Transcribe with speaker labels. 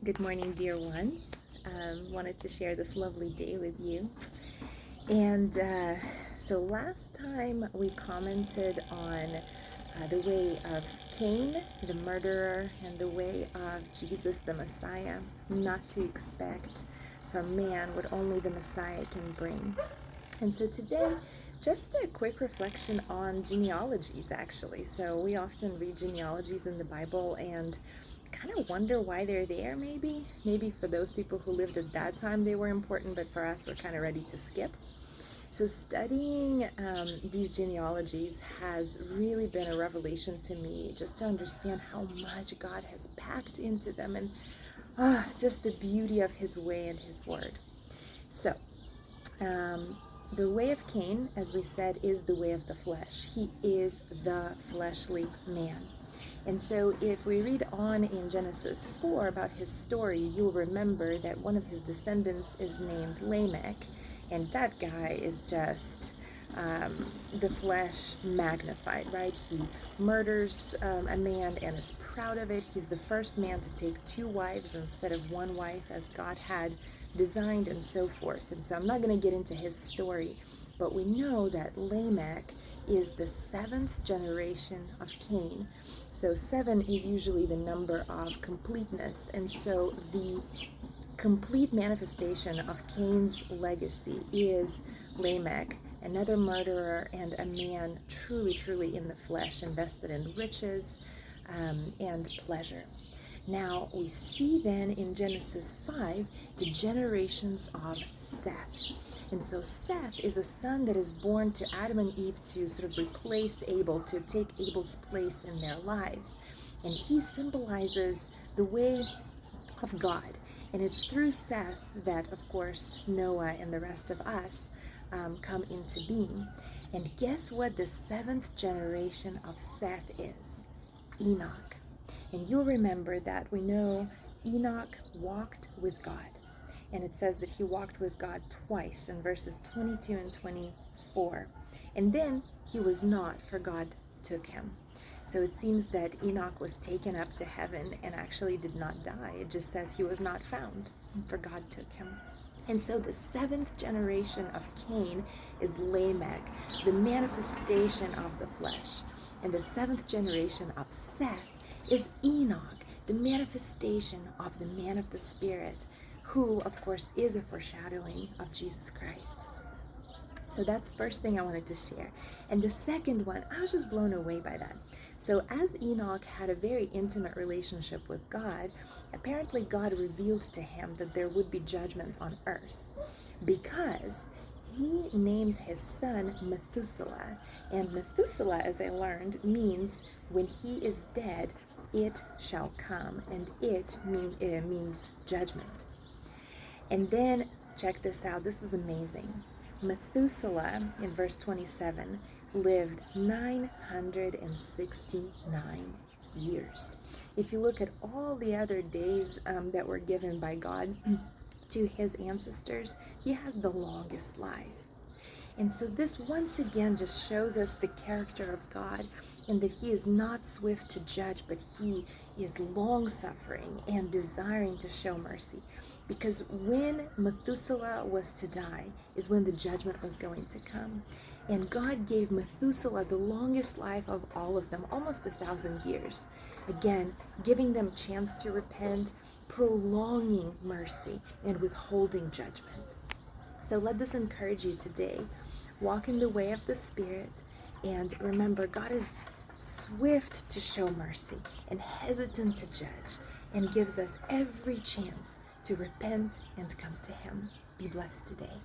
Speaker 1: Good morning, dear ones. Wanted to share this lovely day with you. And so last time we commented on the way of Cain, the murderer, and the way of Jesus, the Messiah, not to expect from man what only the Messiah can bring. And so today, just a quick reflection on genealogies, actually. So we often read genealogies in the Bible and kind of wonder why they're there, maybe. Maybe for those people who lived at that time, they were important, but for us, we're kind of ready to skip. So studying these genealogies has really been a revelation to me, just to understand how much God has packed into them and just the beauty of His way and His word. So, the way of Cain, as we said, is the way of the flesh. He is the fleshly man. And so if we read on in Genesis 4 about his story, you'll remember that one of his descendants is named Lamech, and that guy is just the flesh magnified, right? He murders a man and is proud of it. He's the first man to take two wives instead of one wife as God had designed, and so forth. And so I'm not going to get into his story, but we know that Lamech is the seventh generation of Cain. So 7 is usually the number of completeness, and so the complete manifestation of Cain's legacy is Lamech, another murderer and a man truly in the flesh, invested in riches and pleasure. Now we see then in Genesis 5 the generations of Seth. And so Seth is a son that is born to Adam and Eve to sort of replace Abel, to take Abel's place in their lives. And he symbolizes the way of God. And it's through Seth that, of course, Noah and the rest of us come into being. And guess what the 7th generation of Seth is? Enoch. And you'll remember that we know Enoch walked with God. And it says that he walked with God twice in verses 22 and 24. And then he was not, for God took him. So it seems that Enoch was taken up to heaven and actually did not die. It just says he was not found, for God took him. And so the 7th generation of Cain is Lamech, the manifestation of the flesh. And the 7th generation of Seth is Enoch, the manifestation of the man of the Spirit, who, of course, is a foreshadowing of Jesus Christ. So that's the first thing I wanted to share. And the second one, I was just blown away by that. So as Enoch had a very intimate relationship with God, apparently God revealed to him that there would be judgment on earth, because he names his son Methuselah. And Methuselah, as I learned, means when he is dead, it shall come. And it means judgment. And then, check this out, this is amazing. Methuselah, in verse 27, lived 969 years. If you look at all the other days that were given by God to his ancestors, he has the longest life. And so this once again just shows us the character of God, and that he is not swift to judge, but he is long-suffering and desiring to show mercy. Because when Methuselah was to die is when the judgment was going to come. And God gave Methuselah the longest life of all of them, almost 1,000 years. Again, giving them chance to repent, prolonging mercy, and withholding judgment. So let this encourage you today. Walk in the way of the Spirit, and remember, God is swift to show mercy and hesitant to judge, and gives us every chance to repent and come to Him. Be blessed today.